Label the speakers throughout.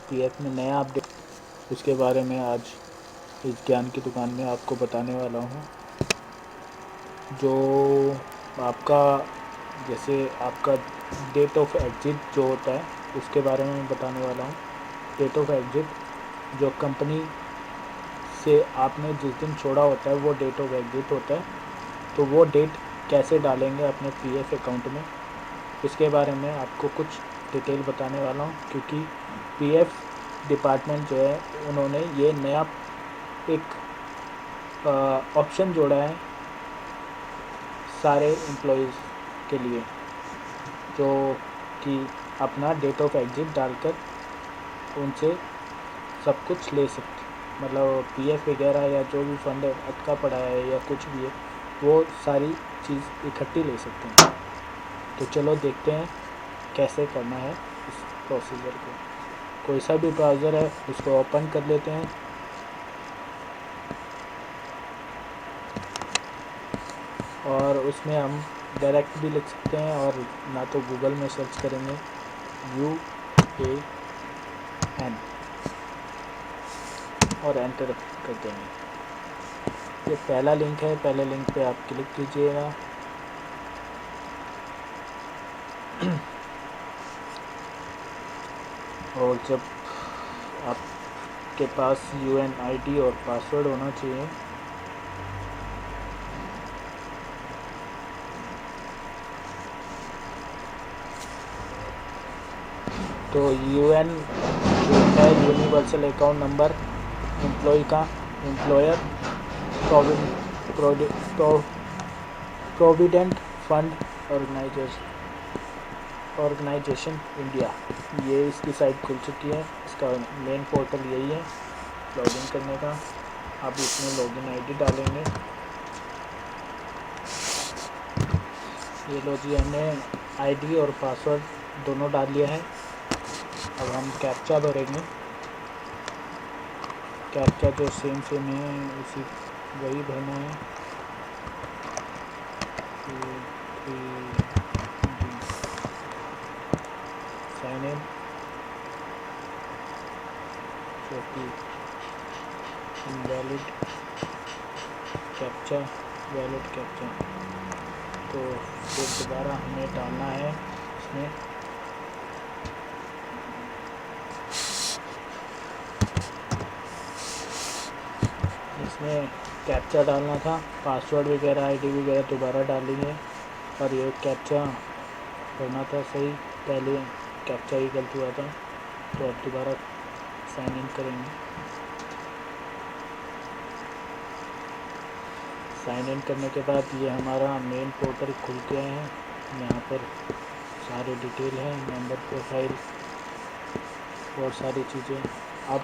Speaker 1: PF में नया update, उसके बारे में आज इस ज्ञान की दुकान में आपको बताने वाला हूँ। जो आपका जैसे आपका डेट ऑफ एग्ज़िट जो होता है उसके बारे में मैं बताने वाला हूँ। डेट ऑफ एग्ज़िट जो कंपनी से आपने जिस दिन छोड़ा होता है वो डेट ऑफ एग्ज़िट होता है। तो वो डेट कैसे डालेंगे अपने पीएफ अकाउंट में, इसके बारे में आपको कुछ डिटेल बताने वाला हूँ। क्योंकि पीएफ डिपार्टमेंट जो है उन्होंने ये नया एक ऑप्शन जोड़ा है सारे एम्प्लॉयज़ के लिए, जो कि अपना डेट ऑफ एग्ज़िट डालकर उनसे सब कुछ ले सकते, मतलब पीएफ वगैरह या जो भी फंड अटका पड़ा है या कुछ भी है वो सारी चीज़ इकट्ठी ले सकते हैं। तो चलो देखते हैं कैसे करना है इस प्रोसीजर को। कोई सा भी ब्राउज़र है उसको ओपन कर लेते हैं। और उसमें हम डायरेक्ट भी लिख सकते हैं और ना तो गूगल में सर्च करेंगे UAN और एंटर कर देंगे। ये पहला लिंक है, पहले लिंक पे आप क्लिक कीजिएगा। और जब आपके पास UNID और पासवर्ड होना चाहिए। तो UN जो है यूनिवर्सल अकाउंट नंबर एम्प्लॉय का, employer provident fund organisation India, ये इसकी साइट खुल चुकी है। इसका मेन पोर्टल यही है लॉगिन करने का। आप इसमें लॉगिन आईडी डालेंगे। ये लो जी, हमने आईडी और पासवर्ड दोनों डाल लिया है। अब हम कैप्चा भरेंगे। कैप्चा जो सेम है उसी वही भरना है। Sign in invalid captcha, valid captcha. तो फिर दोबारा हमें डालना है इसमें कैप्चा डालना था, पासवर्ड वगैरह आईडी वगैरह दोबारा डालेंगे। और ये कैप्चा भरना था सही, पहले कैप्चा ही गलत हुआ था, तो अब दोबारा साइन इन करेंगे। साइन इन करने के बाद ये हमारा मेन पोर्टल खुल गया है। यहाँ पर सारे डिटेल हैं, मेंबर प्रोफाइल और सारी चीज़ें। अब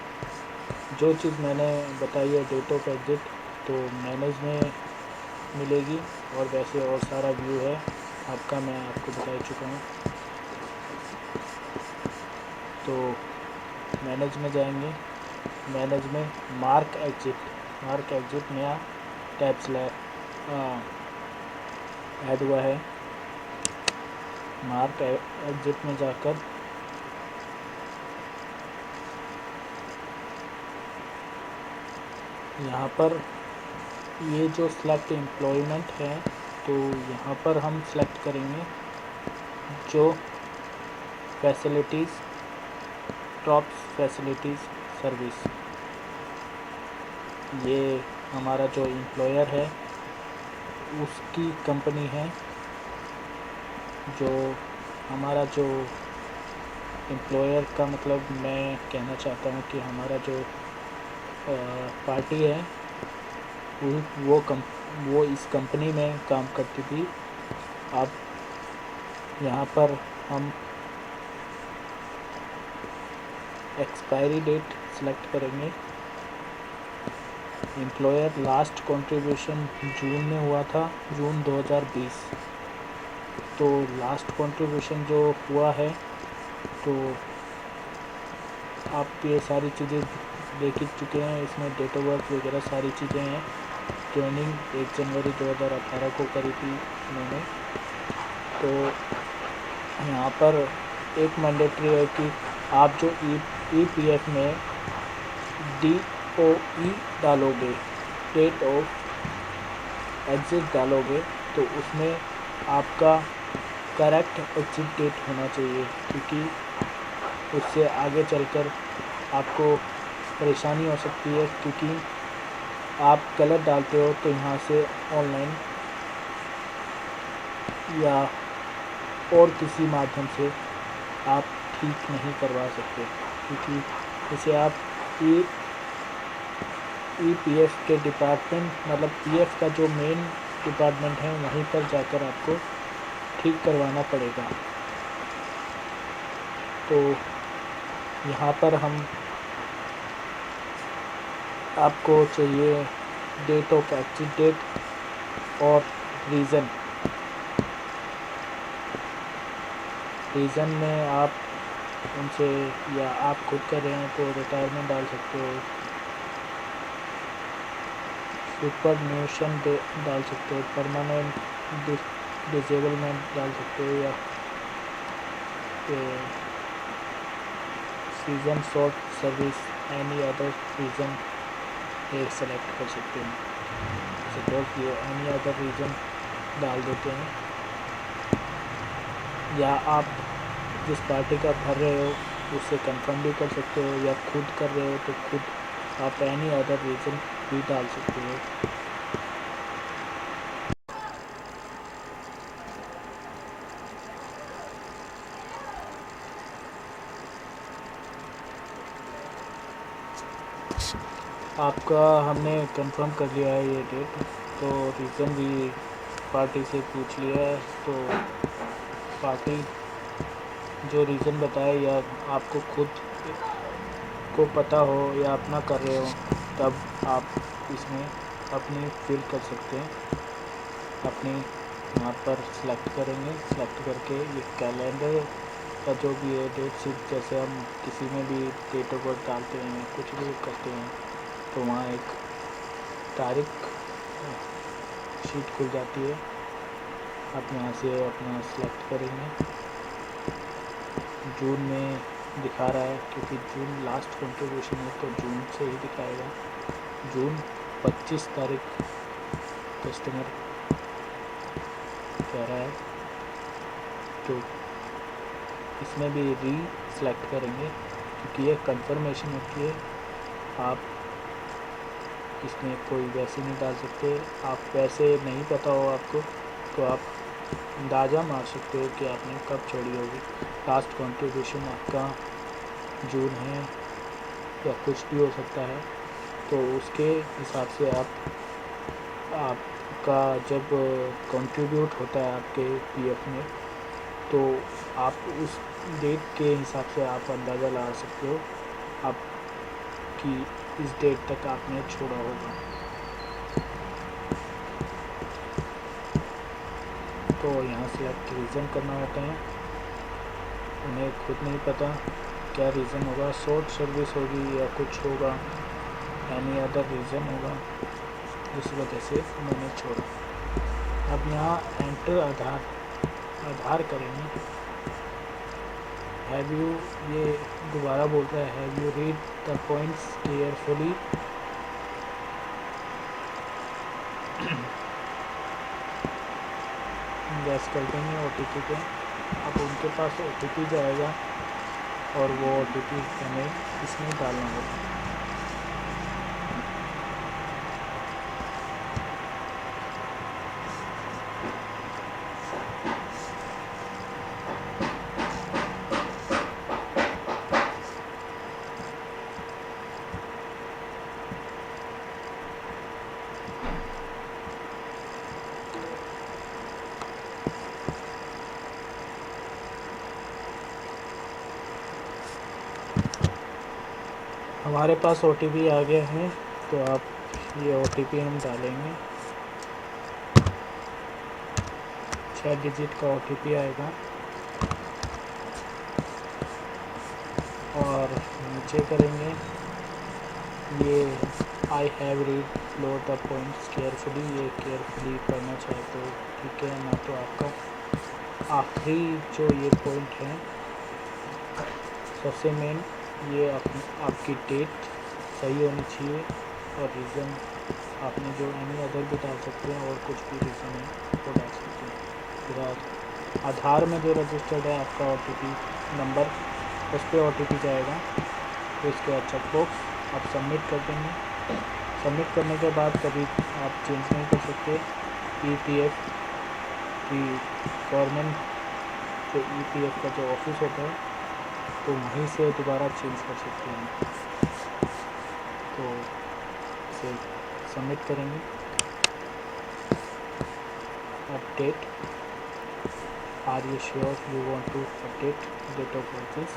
Speaker 1: जो चीज़ मैंने बताई है डेट ऑफ एग्ज़िट, तो मैनेज में मिलेगी। और वैसे और सारा व्यू है आपका, मैं आपको बता चुका हूँ। तो मैनेज में जाएंगे। मैनेज में मार्क एग्ज़िट नया टैब ऐड हुआ है। मार्क एग्ज़िट में जाकर यहाँ पर ये जो सिलेक्ट एम्प्लॉयमेंट है, तो यहाँ पर हम सिलेक्ट करेंगे जो फैसिलिटीज़, टॉप फैसिलिटीज़ सर्विस। ये हमारा जो एम्प्लॉयर है उसकी कंपनी है। जो हमारा जो एम्प्लॉयर का मतलब मैं कहना चाहता हूँ कि हमारा जो पार्टी है वो इस कंपनी में काम करती थी। अब यहाँ पर हम एक्सपायरी डेट सेलेक्ट करेंगे। एम्प्लॉयर लास्ट कंट्रीब्यूशन जून में हुआ था, जून 2020। तो लास्ट कंट्रीब्यूशन जो हुआ है, तो आप ये सारी चीज़ें देख ही चुके हैं। इसमें डेट ऑफ बर्थ वगैरह सारी चीज़ें हैं। ट्रेनिंग 1 जनवरी 2018 को करी थी मैंने। तो यहाँ पर एक मैंडेटरी है कि आप जो EPF में DOE डालोगे, डेट ऑफ एग्ज़िट डालोगे, तो उसमें आपका करेक्ट एग्ज़िट डेट होना चाहिए, क्योंकि उससे आगे चलकर आपको परेशानी हो सकती है, क्योंकि आप गलत डालते हो तो यहाँ से ऑनलाइन या और किसी माध्यम से आप ठीक नहीं करवा सकते, क्योंकि इसे आप EPF के डिपार्टमेंट, मतलब PF का जो मेन डिपार्टमेंट है, वहीं पर जाकर आपको ठीक करवाना पड़ेगा। तो यहाँ पर आपको चाहिए डेट ऑफ एग्जिट डेट और रीज़न में आप उनसे, या आप खुद कर रहे हैं तो रिटायरमेंट डाल सकते हो, सुपरन्यूशन डाल सकते हो, परमानेंट डिसेबलमेंट डाल सकते हो, या season short service, any other reason एक सेलेक्ट कर सकते हैं। सपोज ये एनी अदर रीज़न डाल देते हैं, या आप जिस पार्टी का भर रहे हो उससे कंफर्म भी कर सकते हो, या खुद कर रहे हो तो खुद आप एनी अदर रीज़न भी डाल सकते हो। आपका हमने कंफर्म कर लिया है ये डेट, तो रीज़न भी पार्टी से पूछ लिया है, तो पार्टी जो रीज़न बताए, या आपको खुद को पता हो या अपना कर रहे हो, तब आप इसमें अपनी फिल कर सकते हैं। अपनी यहाँ पर सिलेक्ट करेंगे, सिलेक्ट करके ये कैलेंडर का जो भी है डेट शीट, जैसे हम किसी में भी डेट ऑफ बर्थ डालते हैं, कुछ भी करते हैं, तो वहाँ एक तारीख शीट खुल जाती है। आप यहाँ से अपना सिलेक्ट करेंगे। जून में दिखा रहा है, क्योंकि जून लास्ट कंट्रीब्यूशन है तो जून से ही दिखाएगा। जून 25 तारीख कस्टमर कह रहा है, तो इसमें भी री सिलेक्ट करेंगे, क्योंकि ये कंफर्मेशन होती है। आप इसमें कोई वैसे नहीं डाल सकते। आप वैसे नहीं पता हो आपको, तो आप अंदाज़ा मार सकते हो कि आपने कब छोड़ी होगी। लास्ट कंट्रीब्यूशन आपका जून है या कुछ भी हो सकता है, तो उसके हिसाब से आपका जब कंट्रीब्यूट होता है आपके PF में, तो आप उस डेट के हिसाब से आप अंदाज़ा लगा सकते हो आप कि इस डेट तक आपने छोड़ा होगा। तो यहाँ सिलेक्ट रीज़न करना होता है। उन्हें खुद नहीं पता क्या रीज़न होगा, शॉर्ट सर्विस होगी या कुछ होगा, एनी अदर रीज़न होगा, जिस वजह से मैंने छोड़ा। अब यहाँ एंटर आधार करेंगे। हैव यू, ये दोबारा बोल रहा है, have you read the points carefully. Gas कर देंगे OTP पे। अब उनके पास OTP जाएगा और वो OTP हमें इसमें डालना होगा। हमारे पास OTP आ गया है, तो आप ये OTP हम डालेंगे। 6 डिजिट का OTP आएगा, और नीचे करेंगे ये I have read low the points carefully. ये केयरफुली पढ़ना चाहे तो ठीक है, ना तो आपका आखिरी जो ये पॉइंट है सबसे मेन, ये आपकी डेट सही होनी चाहिए और रीज़न आपने जो एनी अदर भी डाल सकते हैं और कुछ भी रीज़न है वो डाल सकते हैं। फिर आधार में जो रजिस्टर्ड है आपका OTP नंबर, उस पर OTP जाएगा। तो इसके बाद चेकबॉक्स आप सबमिट कर देंगे। सबमिट करने के बाद कभी आप चेंज नहीं कर सकते। EPF की गवर्नमेंट जो EPF का जो ऑफिस होता है तो वहीं से दोबारा चेंज कर सकते हैं। तो इसे सबमिट करेंगे। Update, are you sure you want to update date of purchase,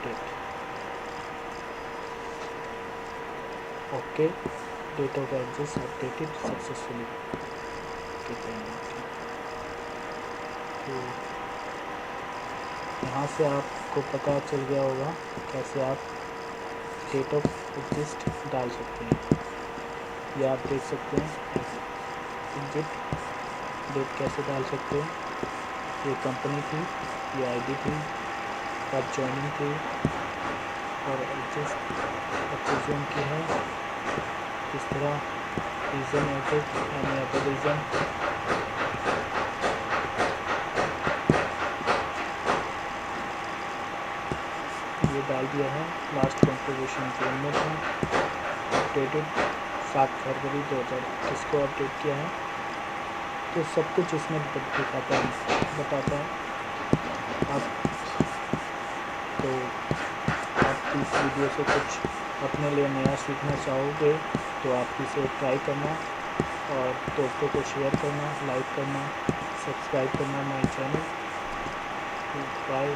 Speaker 1: date, okay, date of purchase updated successfully. तो यहाँ से आपको पता चल गया होगा कैसे आप डेट ऑफ एग्जिस्ट डाल सकते हैं। या आप देख सकते हैं एग्जिट डेट कैसे डाल सकते हैं। ये कंपनी थी, ये आईडी थी, कब जॉइनिंग थी और एग्जिस्ट 25 जून की है। इस तरह reason edit any other reason, ये डाल दिया है। लास्ट कंट्रीब्यूशन जून में था। अपडेटेड 7 फरवरी 2021 को अपडेट किया है। तो सब कुछ इसमें बताता है। आप तो आप इस वीडियो से कुछ अपने लिए नया सीखना चाहोगे तो आप इसे ट्राई करना और दोस्तों को शेयर करना, लाइक करना, सब्सक्राइब करना माय चैनल। बाय।